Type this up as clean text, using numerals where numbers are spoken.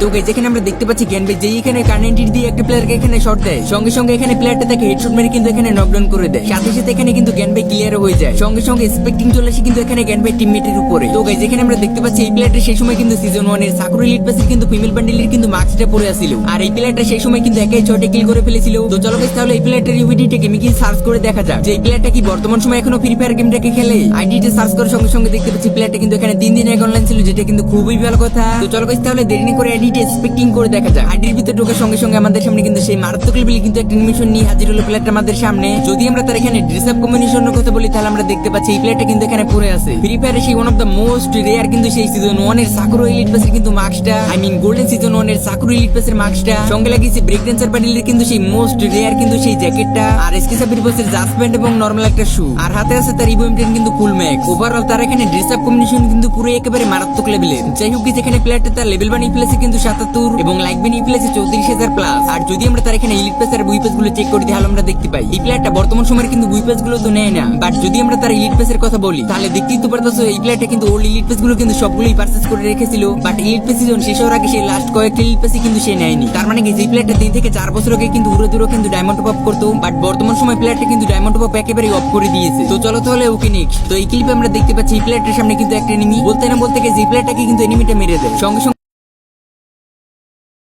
তো গাইস এখানে আমরা দেখতে পাচ্ছি গ্যান ভাই যে এখানে কারেন্ট দিয়ে একটা প্লেয়ারকে এখানে শট দেয়, সঙ্গে সঙ্গে এখানে প্লেয়ারটা তাকে হেডশট মেরে কিন্তু এখানে নকডাউন করে দেয়। সাথে সাথে এখানে কিন্তু গ্যান ভাই ক্লিয়ার হয়ে যায়, সঙ্গে সঙ্গে স্পেক্টিং চলে আসে কিন্তু এখানে গ্যান ভাই টিমমেটের উপরে। তো গাইস এখানে আমরা দেখতে পাচ্ছি এই প্লেয়ারটা সেই সময় কিন্তু সিজন 1 এর সাকুরা এলিট পাসের কিন্তু ফিমেল বান্ডেলের কিন্তু মাস্কটা পরে আছিল, আর এই প্লেয়ারটা সেই সময় কিন্তু একাই 6টা কিল করে ফেলেছিল। তো চলো গাইস তাহলে এই প্লেয়ারটার ইউভিডিটি গেমে কি সার্চ করে দেখা যাক যে এই প্লেয়ারটা কি বর্তমান সময় এখনো ফ্রি ফায়ার গেমটাকে খেলে। আইডিতে সার্চ করার সঙ্গে সঙ্গে দেখতে পাচ্ছি প্লেয়ারটা কিন্তু এখানে 3 দিন আগে অনলাইন ছিল, যেটা কিন্তু খুবই ভালো কথা। তো চলো গাইস তাহলে দেরি না করে আইডিতে স্পেক্টিং করে দেখা যাক। আইডির ভিতরে ঢোকার সঙ্গে সঙ্গে আমাদের সামনে কিন্তু সেই মারাত্মক লেভেলে কিন্তু একটা অ্যানিমেশন নিয়ে হাজির হলো প্লেয়ারটা আমাদের সামনে। যদি আমরা তার এখানে ড্রেস আপ কম্বিনেশনের কথা বলি তাহলে আমরা দেখতে পাচ্ছি এই প্লেয়ারটা কিন্তু এখানে পরে আছে ফ্রি ফায়ারে সেই one of the most rare কিন্তু সেই সিজন 1 এর সাকুরা এলিট পাসের কিন্তু মার্কসটা, আই মিন গোল্ডেন সিজন 1 এর সাকুরা এলিট পাসের মার্কসটা, সঙ্গে লাগিয়েছে ব্রেক ড্যান্সার বান্ডেলের কিন্তু সেই মোস্ট রেয়ার কিন্তু সেই জ্যাকেটটা, আর এসকে সাবির বসের জাসপ্যান্ট এবং নরমাল একটা শু, আর হাতে আছে তার ইভো এম10 কিন্তু ফুল ম্যাক্স। ওভারঅল তার এখানে ড্রেস আপ কম্বিনেশন কিন্তু পুরো একেবারে মারাত্মক লেভেলের। যাই হোক এখানে প্লেয়ারটা তার লেভেল বানিয়ে ফেলেছে কিন্তু 77 এবং লাইক বানিয়ে ফেলেছে 34,000 প্লাস। আর যদি আমরা তার এখানে এলিট পাস আর বুই পাস গুলো চেক করি তাহলে আমরা দেখতে পাই এই প্লেয়ারটা বর্তমান সময়ের কিন্তু বুই পাস গুলো তো নেয় না, বাট যদি আমরা তার এলিট পাসের কথা বলি তাহলে দেখতেই তো পারতেছো এই প্লেয়ারটা কিন্তু ওল্ড এলিট পাস গুলো কিন্তু সবগুলোই পারচেজ করে রেখেছিল, বাট এলিট পাস সিজন শেষ হওয়ার আগে সেই লাস্ট কয়েকটা এলিট পাসই কিন্তু সে নেয়নি। তার মানে কি এই প্লেয়ারটা 3 থেকে 4 বছর আগে কিন্তু উড়ে দূরে কিন্তু ডায়মন্ড টপ আপ করতো, বাট বর্তমান সময় প্লেয়ারটা কিন্তু ডায়মন্ড টপ আপ একেবারে অফ করে দিয়েছে। তো চলো তাহলে ওকে নেক্সট। তো এই ক্লিপে আমরা দেখতে পাচ্ছি এই প্লেয়ারটার সামনে কিন্তু একটা এনিমি বলতে না বলতে গিয়ে এই প্লেয়ারটাকে কিন্তু এনিমিটা মেরে দেয়, সঙ্গে সঙ্গে